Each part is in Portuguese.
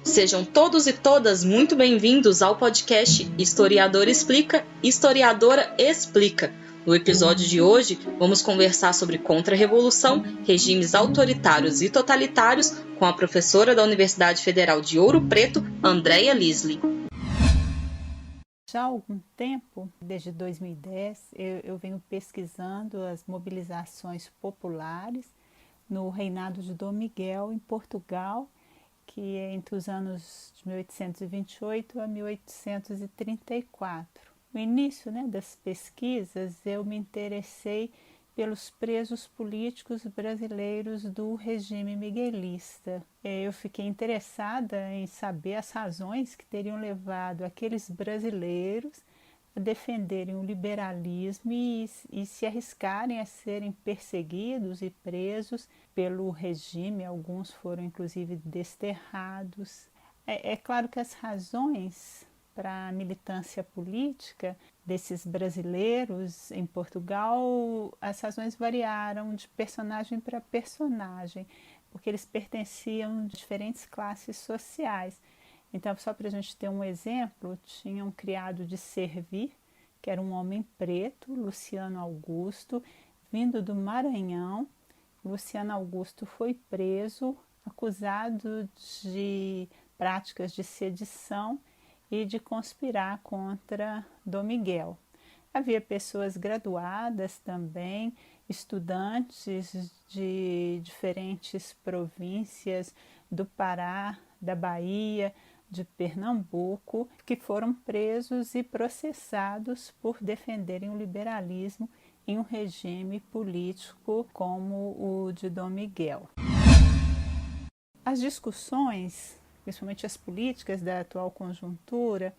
Sejam todos e todas muito bem-vindos ao podcast Historiador Explica, Historiadora Explica. No episódio de hoje, vamos conversar sobre contra-revolução, regimes autoritários e totalitários com a professora da Universidade Federal de Ouro Preto, Andréia Lisli. Já há algum tempo, desde 2010, eu venho pesquisando as mobilizações populares no reinado de Dom Miguel em Portugal, que é entre os anos de 1828 a 1834. No início das pesquisas, eu me interessei pelos presos políticos brasileiros do regime miguelista. Eu fiquei interessada em saber as razões que teriam levado aqueles brasileiros a defenderem o liberalismo e se arriscarem a serem perseguidos e presos pelo regime. Alguns foram inclusive desterrados. É claro que as razões para a militância política desses brasileiros em Portugal, as razões variaram de personagem para personagem, porque eles pertenciam a diferentes classes sociais. Então, só para a gente ter um exemplo, tinha um criado de servir, que era um homem preto, Luciano Augusto, vindo do Maranhão. Luciano Augusto foi preso, acusado de práticas de sedição e de conspirar contra Dom Miguel. Havia pessoas graduadas também, estudantes de diferentes províncias do Pará, da Bahia, de Pernambuco, que foram presos e processados por defenderem o liberalismo em um regime político como o de Dom Miguel. As discussões, principalmente as políticas da atual conjuntura,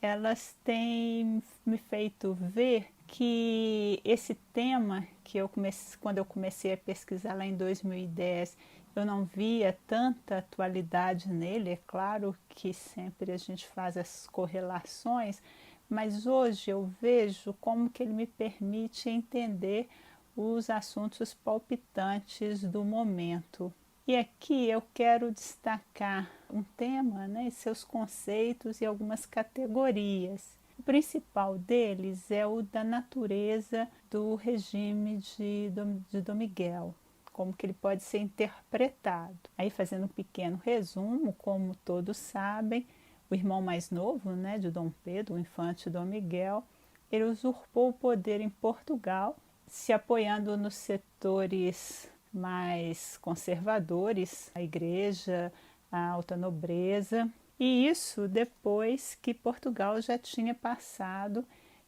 elas têm me feito ver que esse tema que quando eu comecei a pesquisar lá em 2010, eu não via tanta atualidade nele. É claro que sempre a gente faz as correlações, mas hoje eu vejo como que ele me permite entender os assuntos palpitantes do momento. E aqui eu quero destacar um tema, e seus conceitos e algumas categorias. O principal deles é o da natureza do regime de Dom Miguel, como que ele pode ser interpretado. Aí, fazendo um pequeno resumo, como todos sabem, o irmão mais novo de Dom Pedro, o infante Dom Miguel, ele usurpou o poder em Portugal, se apoiando nos setores mais conservadores, a igreja, a alta nobreza, e isso depois que Portugal já tinha passado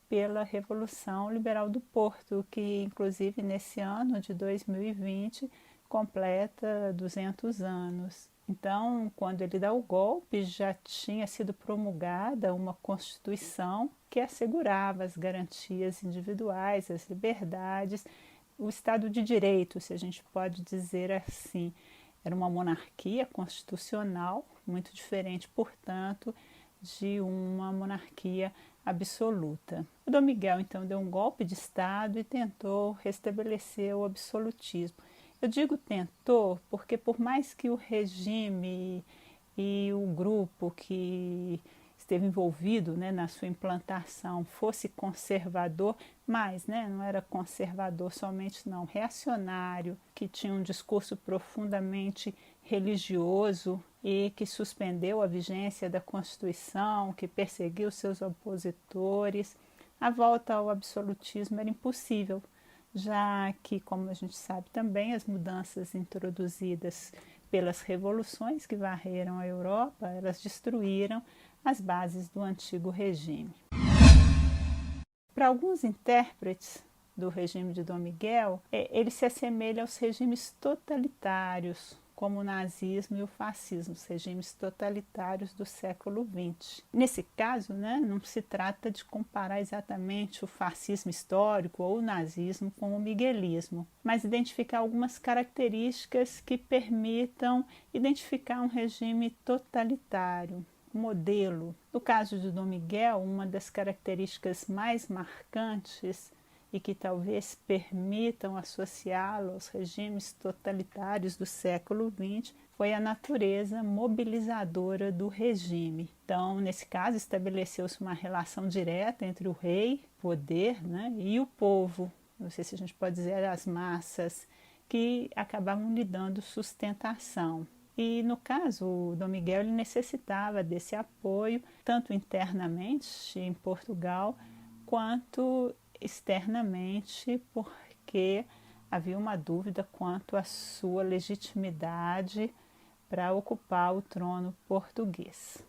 pela Revolução Liberal do Porto, que inclusive nesse ano de 2020 completa 200 anos. Então, quando ele dá o golpe, já tinha sido promulgada uma Constituição que assegurava as garantias individuais, as liberdades, o Estado de Direito, se a gente pode dizer assim. Era uma monarquia constitucional, muito diferente, portanto, de uma monarquia absoluta. O Dom Miguel, então, deu um golpe de Estado e tentou restabelecer o absolutismo. Eu digo tentou porque, por mais que o regime e o grupo que esteve envolvido na sua implantação fosse conservador, mas não era conservador somente não, reacionário, que tinha um discurso profundamente religioso e que suspendeu a vigência da Constituição, que perseguiu seus opositores. A volta ao absolutismo era impossível, já que, como a gente sabe também, as mudanças introduzidas pelas revoluções que varreram a Europa, elas destruíram as bases do antigo regime. Para alguns intérpretes do regime de Dom Miguel, ele se assemelha aos regimes totalitários, como o nazismo e o fascismo, os regimes totalitários do século XX. Nesse caso, não se trata de comparar exatamente o fascismo histórico ou o nazismo com o miguelismo, mas identificar algumas características que permitam identificar um regime totalitário, modelo. No caso de Dom Miguel, uma das características mais marcantes e que talvez permitam associá-lo aos regimes totalitários do século XX foi a natureza mobilizadora do regime. Então, nesse caso, estabeleceu-se uma relação direta entre o rei, poder, né, e o povo, não sei se a gente pode dizer as massas, que acabavam lhe dando sustentação. E no caso, o Dom Miguel ele necessitava desse apoio, tanto internamente em Portugal, quanto externamente, porque havia uma dúvida quanto à sua legitimidade para ocupar o trono português.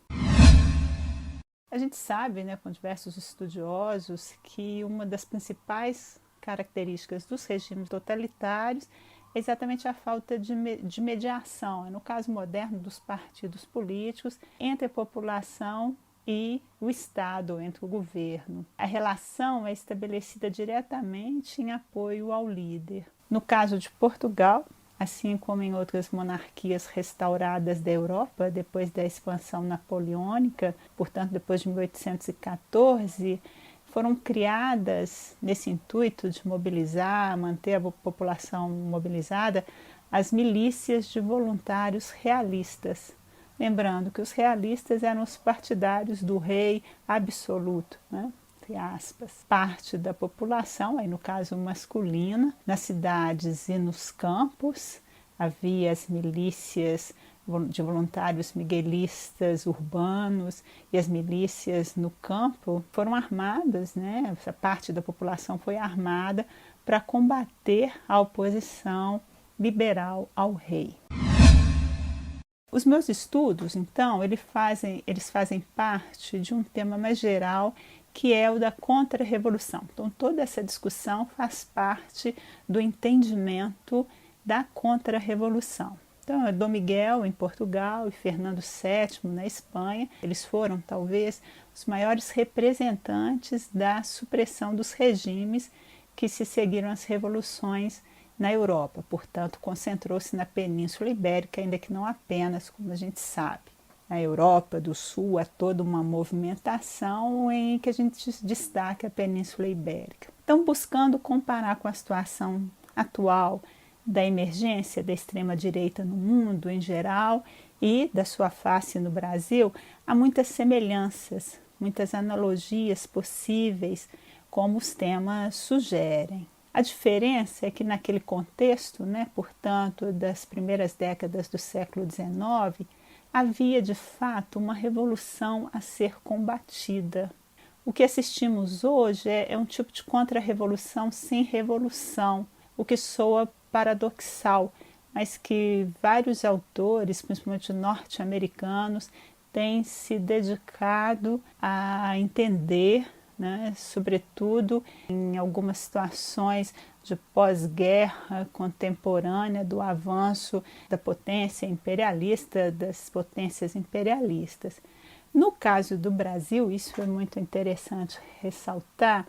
A gente sabe, né, com diversos estudiosos, que uma das principais características dos regimes totalitários é exatamente a falta de mediação, no caso moderno dos partidos políticos, entre a população e o Estado, entre o governo. A relação é estabelecida diretamente em apoio ao líder. No caso de Portugal, assim como em outras monarquias restauradas da Europa, depois da expansão napoleônica, portanto depois de 1814, foram criadas, nesse intuito de mobilizar, manter a população mobilizada, as milícias de voluntários realistas. Lembrando que os realistas eram os partidários do rei absoluto, né? Entre aspas. Parte da população, aí no caso masculina, nas cidades e nos campos, havia as milícias de voluntários miguelistas urbanos e as milícias no campo foram armadas, né? Essa parte da população foi armada para combater a oposição liberal ao rei. Os meus estudos, então, eles fazem parte de um tema mais geral, que é o da contra-revolução. Então, toda essa discussão faz parte do entendimento da contra-revolução. Então, Dom Miguel em Portugal e Fernando VII na Espanha, eles foram talvez os maiores representantes da supressão dos regimes que se seguiram às revoluções na Europa. Portanto, concentrou-se na Península Ibérica, ainda que não apenas, como a gente sabe. Na Europa do Sul há toda uma movimentação em que a gente destaca a Península Ibérica. Então, buscando comparar com a situação atual da emergência da extrema-direita no mundo em geral e da sua face no Brasil, há muitas semelhanças, muitas analogias possíveis, como os temas sugerem. A diferença é que naquele contexto, né, portanto, das primeiras décadas do século XIX, havia de fato uma revolução a ser combatida. O que assistimos hoje é um tipo de contra-revolução sem revolução, o que soa paradoxal, mas que vários autores, principalmente norte-americanos, têm se dedicado a entender, né, sobretudo em algumas situações de pós-guerra contemporânea, do avanço da potência imperialista, das potências imperialistas. No caso do Brasil, isso é muito interessante ressaltar,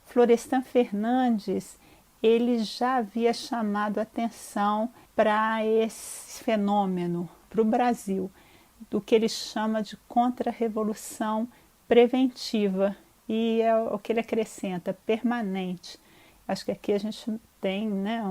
Florestan Fernandes ele já havia chamado atenção para esse fenômeno, para o Brasil, do que ele chama de contra-revolução preventiva, e é o que ele acrescenta, permanente. Acho que aqui a gente tem, né,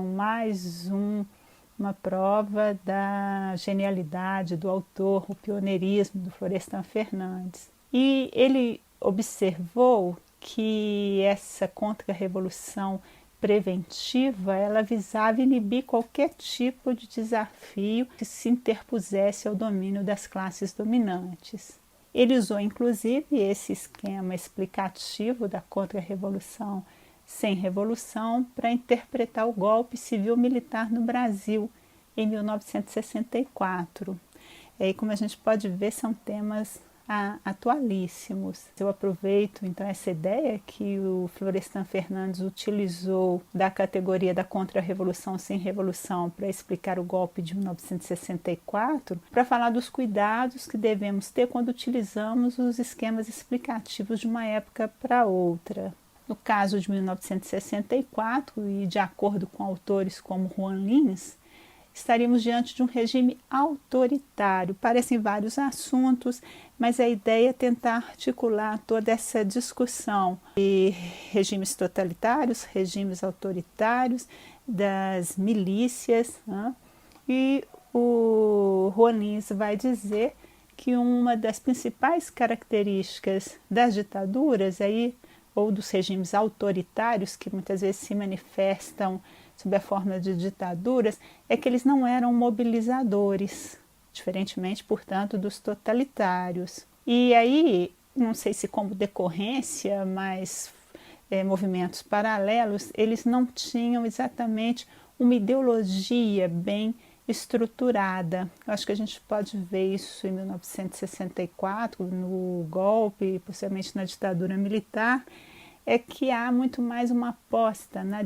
uma prova da genialidade do autor, o pioneirismo do Florestan Fernandes. E ele observou que essa contra-revolução preventiva, ela visava inibir qualquer tipo de desafio que se interpusesse ao domínio das classes dominantes. Ele usou inclusive esse esquema explicativo da contra-revolução sem revolução para interpretar o golpe civil-militar no Brasil em 1964. E como a gente pode ver, são temas atualíssimos. Eu aproveito então essa ideia que o Florestan Fernandes utilizou da categoria da contra-revolução sem revolução para explicar o golpe de 1964, para falar dos cuidados que devemos ter quando utilizamos os esquemas explicativos de uma época para outra. No caso de 1964, e de acordo com autores como Juan Lins, estaríamos diante de um regime autoritário. Parecem vários assuntos, mas a ideia é tentar articular toda essa discussão de regimes totalitários, regimes autoritários, das milícias, né? E o Rollins vai dizer que uma das principais características das ditaduras aí, ou dos regimes autoritários, que muitas vezes se manifestam sob a forma de ditaduras, é que eles não eram mobilizadores, diferentemente, portanto, dos totalitários. E aí, não sei se como decorrência, mas movimentos paralelos, eles não tinham exatamente uma ideologia bem estruturada. Eu acho que a gente pode ver isso em 1964, no golpe, possivelmente na ditadura militar, é que há muito mais uma aposta na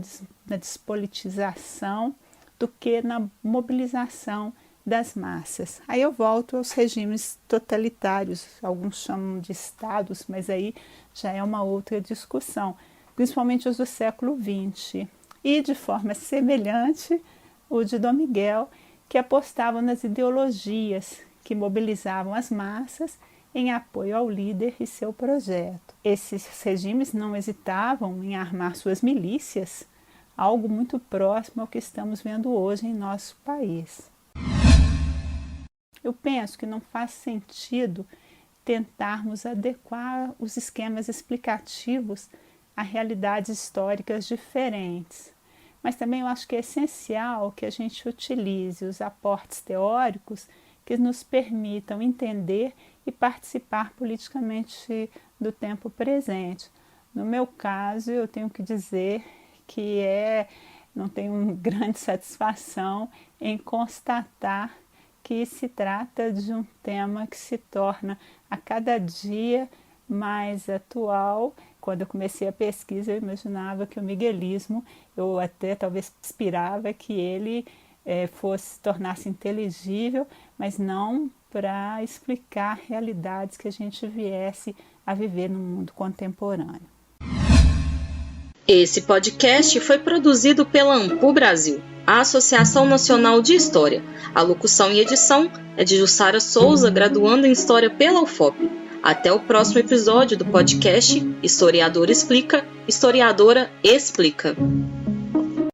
despolitização do que na mobilização das massas. Aí eu volto aos regimes totalitários, alguns chamam de estados, mas aí já é uma outra discussão, principalmente os do século XX. E de forma semelhante, o de Dom Miguel, que apostavam nas ideologias que mobilizavam as massas em apoio ao líder e seu projeto. Esses regimes não hesitavam em armar suas milícias, algo muito próximo ao que estamos vendo hoje em nosso país. Eu penso que não faz sentido tentarmos adequar os esquemas explicativos a realidades históricas diferentes. Mas também eu acho que é essencial que a gente utilize os aportes teóricos que nos permitam entender e participar politicamente do tempo presente. No meu caso, eu tenho que dizer que não tenho grande satisfação em constatar que se trata de um tema que se torna a cada dia mais atual. Quando eu comecei a pesquisa, eu imaginava que o miguelismo, eu até talvez aspirava que ele tornasse inteligível, mas não para explicar realidades que a gente viesse a viver no mundo contemporâneo. Esse podcast foi produzido pela Ampu Brasil, a Associação Nacional de História. A locução e edição é de Jussara Souza, graduanda em História pela UFOP. Até o próximo episódio do podcast Historiador Explica, Historiadora Explica.